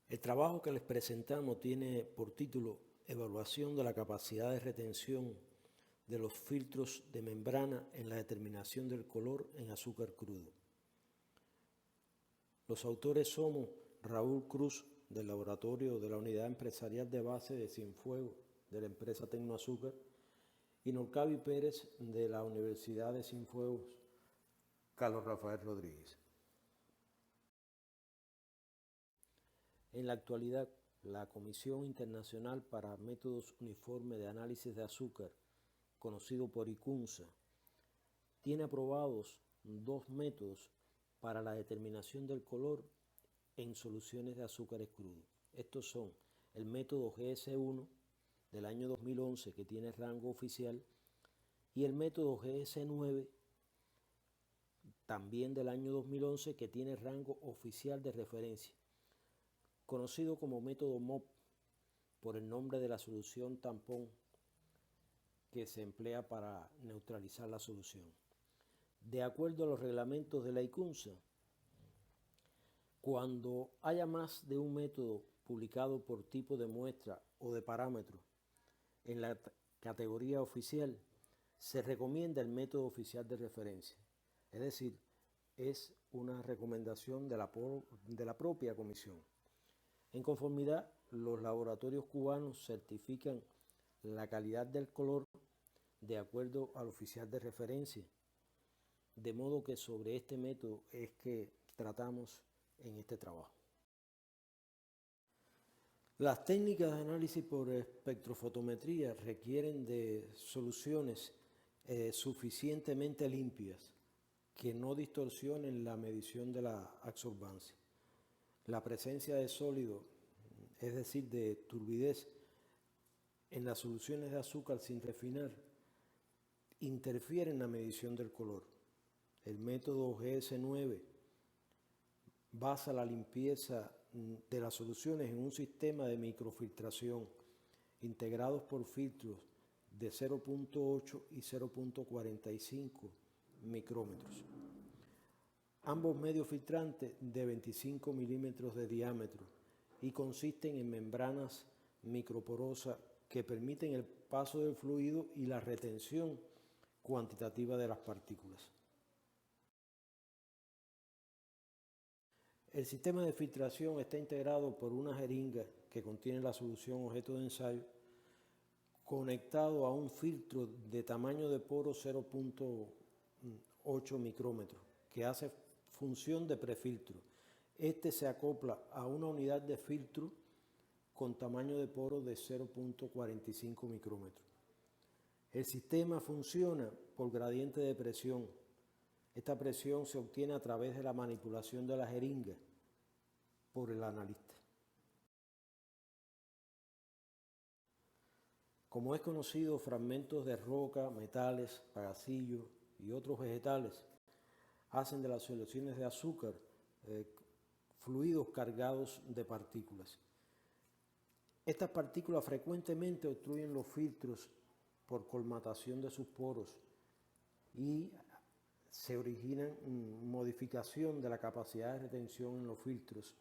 El trabajo que les presentamos tiene por título Evaluación de la capacidad de retención de los filtros de membrana en la determinación del color en azúcar crudo. Los autores somos Raúl Cruz, del laboratorio de la Unidad Empresarial de Base de Cienfuegos de la empresa Tecnoazúcar, y Norcavi Pérez, de la Universidad de Cienfuegos Carlos Rafael Rodríguez. En la actualidad, la Comisión Internacional para Métodos Uniformes de Análisis de Azúcar, conocido por ICUNSA, tiene aprobados dos métodos para la determinación del color en soluciones de azúcares crudos. Estos son el método GS1 del año 2011, que tiene rango oficial, y el método GS9, también del año 2011, que tiene rango oficial de referencia, conocido como método MOP por el nombre de la solución tampón que se emplea para neutralizar la solución. De acuerdo a los reglamentos de la ICUNSA, cuando haya más de un método publicado por tipo de muestra o de parámetro en la categoría oficial, se recomienda el método oficial de referencia. Es decir, es una recomendación de la propia comisión. En conformidad, los laboratorios cubanos certifican la calidad del color de acuerdo al oficial de referencia, de modo que sobre este método es que tratamos en este trabajo. Las técnicas de análisis por espectrofotometría requieren de soluciones suficientemente limpias que no distorsionen la medición de la absorbancia. La presencia de sólido, es decir, de turbidez, en las soluciones de azúcar sin refinar, interfiere en la medición del color. El método GS9 basa la limpieza de las soluciones en un sistema de microfiltración integrados por filtros de 0.8 y 0.45 micrómetros. Ambos medios filtrantes de 25 milímetros de diámetro y consisten en membranas microporosas que permiten el paso del fluido y la retención cuantitativa de las partículas. El sistema de filtración está integrado por una jeringa que contiene la solución objeto de ensayo, conectado a un filtro de tamaño de poro 0.8 micrómetros, que hace función de prefiltro. Este se acopla a una unidad de filtro con tamaño de poro de 0.45 micrómetros. El sistema funciona por gradiente de presión. Esta presión se obtiene a través de la manipulación de la jeringa por el analista. Como es conocido, fragmentos de roca, metales, pagacillos y otros vegetales hacen de las soluciones de azúcar fluidos cargados de partículas. Estas partículas frecuentemente obstruyen los filtros por colmatación de sus poros y se origina modificación de la capacidad de retención en los filtros,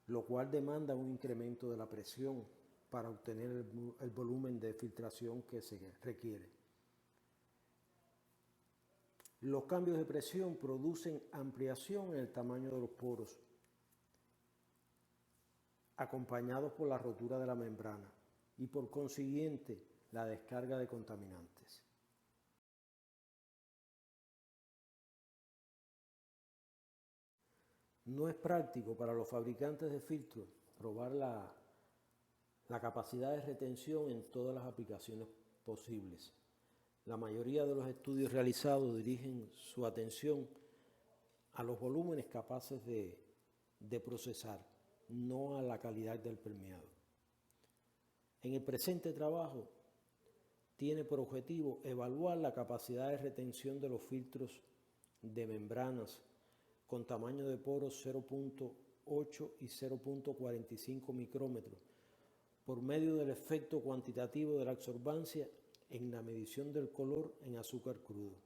lo cual demanda un incremento de la presión para obtener el volumen de filtración que se requiere. Los cambios de presión producen ampliación en el tamaño de los poros, acompañados por la rotura de la membrana y por consiguiente la descarga de contaminantes. No es práctico para los fabricantes de filtros probar la capacidad de retención en todas las aplicaciones posibles. La mayoría de los estudios realizados dirigen su atención a los volúmenes capaces de procesar, no a la calidad del permeado. En el presente trabajo tiene por objetivo evaluar la capacidad de retención de los filtros de membranas con tamaño de poros 0.8 y 0.45 micrómetros por medio del efecto cuantitativo de la absorbancia en la medición del color en azúcar crudo,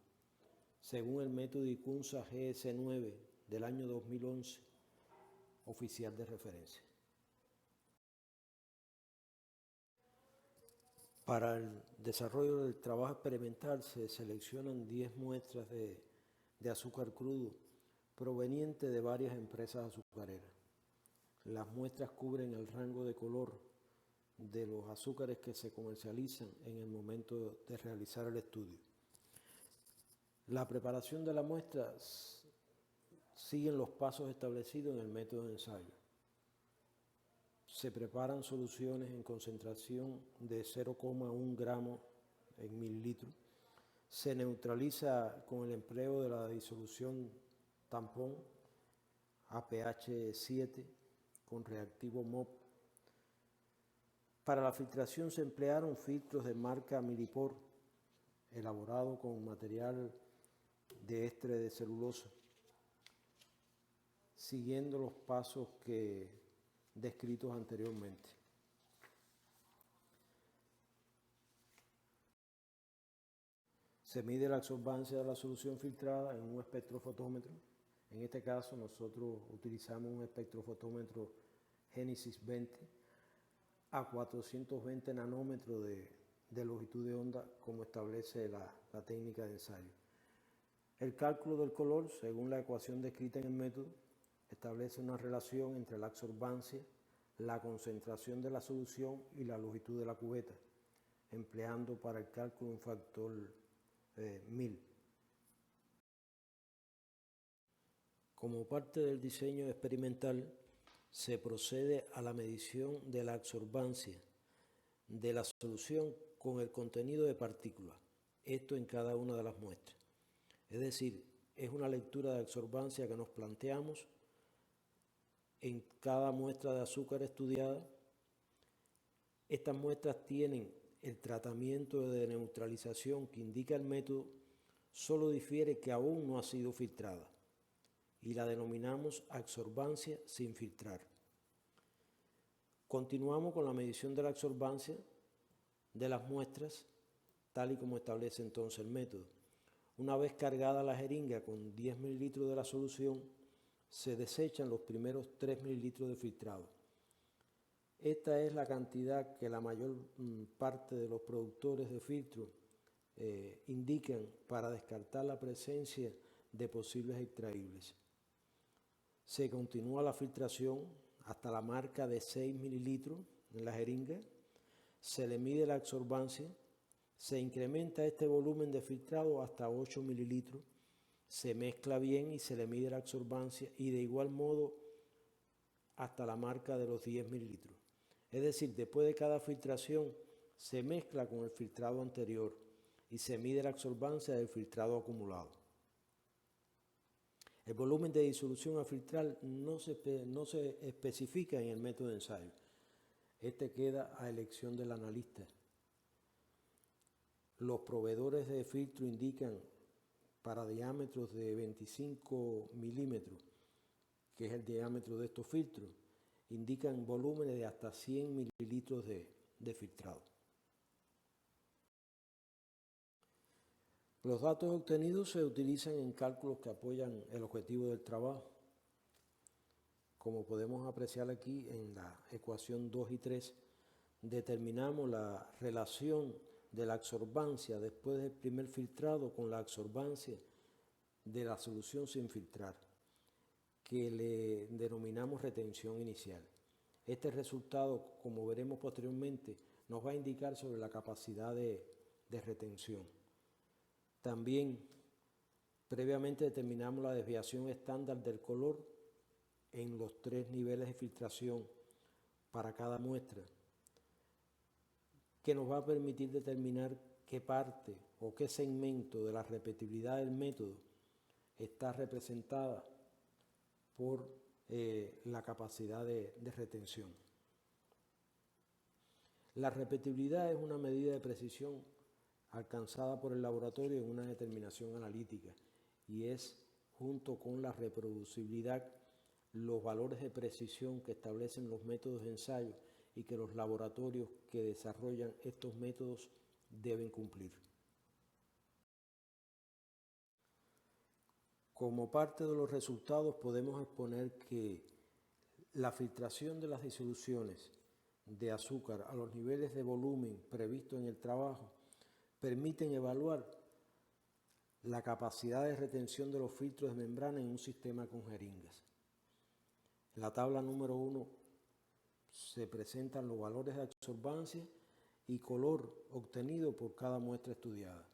según el método ICUNSA GS9 del año 2011, oficial de referencia. Para el desarrollo del trabajo experimental se seleccionan 10 muestras de azúcar crudo provenientes de varias empresas azucareras. Las muestras cubren el rango de color de los azúcares que se comercializan en el momento de realizar el estudio. La preparación de la muestra sigue los pasos establecidos en el método de ensayo. Se preparan soluciones en concentración de 0,1 gramos en mililitro. Se neutraliza con el empleo de la disolución tampón a pH 7 con reactivo MOP. Para la filtración se emplearon filtros de marca Millipore, elaborado con material de estre de celulosa, siguiendo los pasos descritos anteriormente. Se mide la absorbancia de la solución filtrada en un espectrofotómetro. En este caso nosotros utilizamos un espectrofotómetro Genesis 20 a 420 nanómetros de longitud de onda, como establece la técnica de ensayo. El cálculo del color, según la ecuación descrita en el método, establece una relación entre la absorbancia, la concentración de la solución y la longitud de la cubeta, empleando para el cálculo un factor 1000. Como parte del diseño experimental, se procede a la medición de la absorbancia de la solución con el contenido de partículas, esto en cada una de las muestras. Es decir, es una lectura de absorbancia que nos planteamos en cada muestra de azúcar estudiada. Estas muestras tienen el tratamiento de neutralización que indica el método, solo difiere que aún no ha sido filtrada y la denominamos absorbancia sin filtrar. Continuamos con la medición de la absorbancia de las muestras, tal y como establece entonces el método. Una vez cargada la jeringa con 10 mililitros de la solución, se desechan los primeros 3 mililitros de filtrado. Esta es la cantidad que la mayor parte de los productores de filtro indican para descartar la presencia de posibles extraíbles. Se continúa la filtración hasta la marca de 6 mililitros en la jeringa, se le mide la absorbancia, se incrementa este volumen de filtrado hasta 8 mililitros, se mezcla bien y se le mide la absorbancia y de igual modo hasta la marca de los 10 mililitros. Es decir, después de cada filtración se mezcla con el filtrado anterior y se mide la absorbancia del filtrado acumulado. El volumen de disolución a filtrar no se especifica en el método de ensayo. Este queda a elección del analista. Los proveedores de filtro indican para diámetros de 25 milímetros, que es el diámetro de estos filtros, indican volúmenes de hasta 100 mililitros de filtrado. Los datos obtenidos se utilizan en cálculos que apoyan el objetivo del trabajo. Como podemos apreciar aquí en la ecuación 2 y 3, determinamos la relación de la absorbancia después del primer filtrado con la absorbancia de la solución sin filtrar, que le denominamos retención inicial. Este resultado, como veremos posteriormente, nos va a indicar sobre la capacidad de retención. También, previamente determinamos la desviación estándar del color en los 3 niveles de filtración para cada muestra, que nos va a permitir determinar qué parte o qué segmento de la repetibilidad del método está representada por la capacidad de retención. La repetibilidad es una medida de precisión alcanzada por el laboratorio en una determinación analítica y es, junto con la reproducibilidad, los valores de precisión que establecen los métodos de ensayo y que los laboratorios que desarrollan estos métodos deben cumplir. Como parte de los resultados podemos exponer que La filtración de las disoluciones de azúcar a los niveles de volumen previstos en el trabajo permiten evaluar la capacidad de retención de los filtros de membrana en un sistema con jeringas. En la tabla número 1 se presentan los valores de absorbancia y color obtenido por cada muestra estudiada.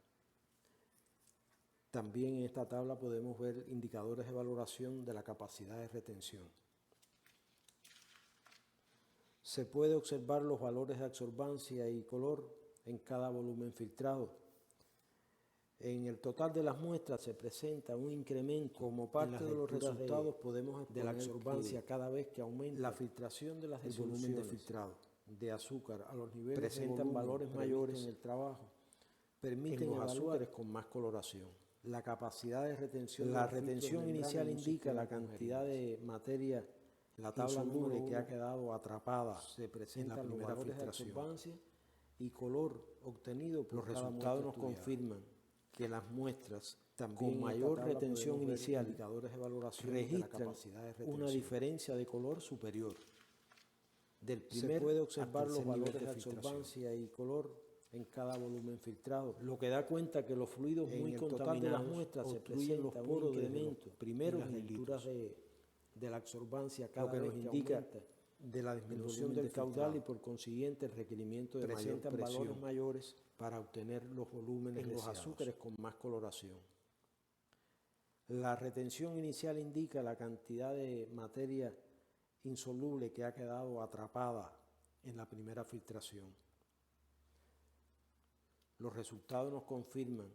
También en esta tabla podemos ver indicadores de valoración de la capacidad de retención. Se puede observar los valores de absorbancia y color en cada volumen filtrado. En el total de las muestras se presenta un incremento. Como parte de los resultados podemos exponer de la absorbancia cada vez que aumenta la filtración de las disoluciones de filtrado de azúcar a los niveles presentan valores mayores en el trabajo, permiten evaluar azúcares con más coloración. La capacidad de retención. La retención inicial indica la cantidad de materia. La tabla número que ha quedado atrapada se presenta en los valores de absorbancia y color obtenido por los resultados nos confirman que las muestras también con mayor retención inicial indicadores de valoración registran una diferencia de color superior. Del primer se puede observar los valores de absorbancia y color en cada volumen filtrado, lo que da cuenta que los fluidos muy contaminados de las muestras se presentan los poros de elementos primeros en lecturas de la absorbancia cada vez que indica de la disminución del caudal y por consiguiente el requerimiento de mayor presión, valores mayores para obtener los volúmenes en los azúcares con más coloración. La retención inicial indica la cantidad de materia insoluble que ha quedado atrapada en la primera filtración. Los resultados nos confirman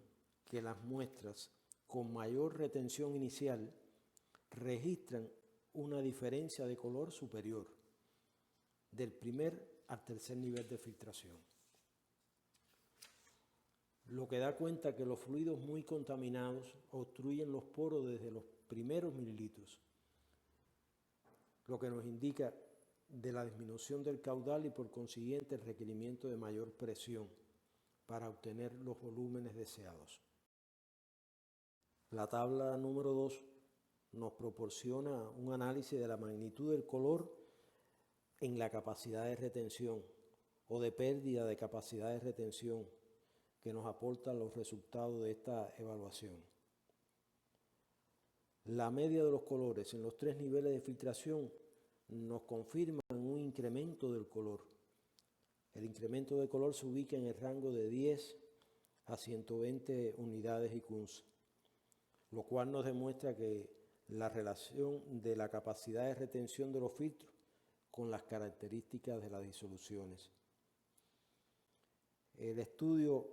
que las muestras con mayor retención inicial registran una diferencia de color superior del primer al tercer nivel de filtración, lo que da cuenta que los fluidos muy contaminados obstruyen los poros desde los primeros mililitros, lo que nos indica de la disminución del caudal y por consiguiente el requerimiento de mayor presión para obtener los volúmenes deseados. La tabla número 2 nos proporciona un análisis de la magnitud del color en la capacidad de retención o de pérdida de capacidad de retención que nos aportan los resultados de esta evaluación. La media de los colores en los 3 niveles de filtración nos confirman un incremento del color. El incremento de color se ubica en el rango de 10 a 120 unidades IQUNS, lo cual nos demuestra que la relación de la capacidad de retención de los filtros con las características de las disoluciones. El estudio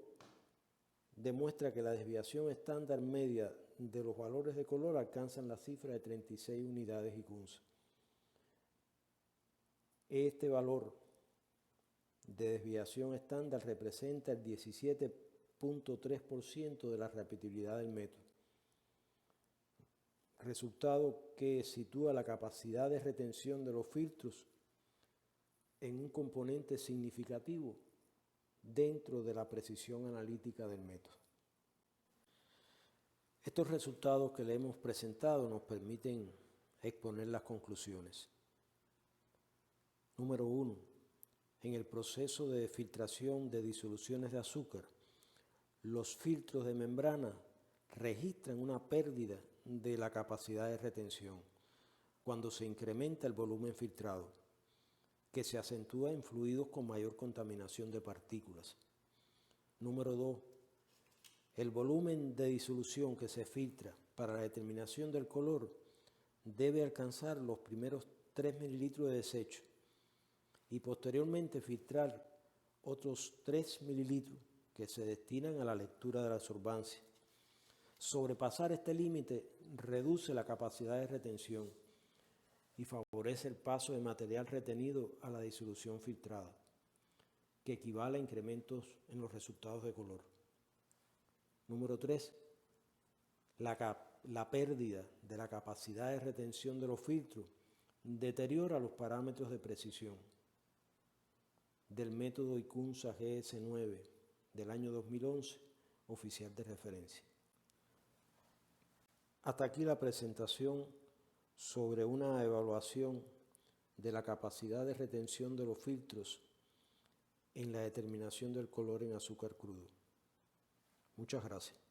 demuestra que la desviación estándar media de los valores de color alcanzan la cifra de 36 unidades IQUNS. Este valor de desviación estándar representa el 17.3% de la repetibilidad del método, resultado que sitúa la capacidad de retención de los filtros en un componente significativo dentro de la precisión analítica del método. Estos resultados que le hemos presentado nos permiten exponer las conclusiones. Número 1. En el proceso de filtración de disoluciones de azúcar, los filtros de membrana registran una pérdida de la capacidad de retención cuando se incrementa el volumen filtrado, que se acentúa en fluidos con mayor contaminación de partículas. Número 2. El volumen de disolución que se filtra para la determinación del color debe alcanzar los primeros 3 mililitros de desecho y posteriormente filtrar otros 3 mililitros que se destinan a la lectura de la absorbancia. Sobrepasar este límite reduce la capacidad de retención y favorece el paso de material retenido a la disolución filtrada, que equivale a incrementos en los resultados de color. Número 3. La pérdida de la capacidad de retención de los filtros deteriora los parámetros de precisión del método IQUNS GS9 del año 2011, oficial de referencia. Hasta aquí la presentación sobre una evaluación de la capacidad de retención de los filtros en la determinación del color en azúcar crudo. Muchas gracias.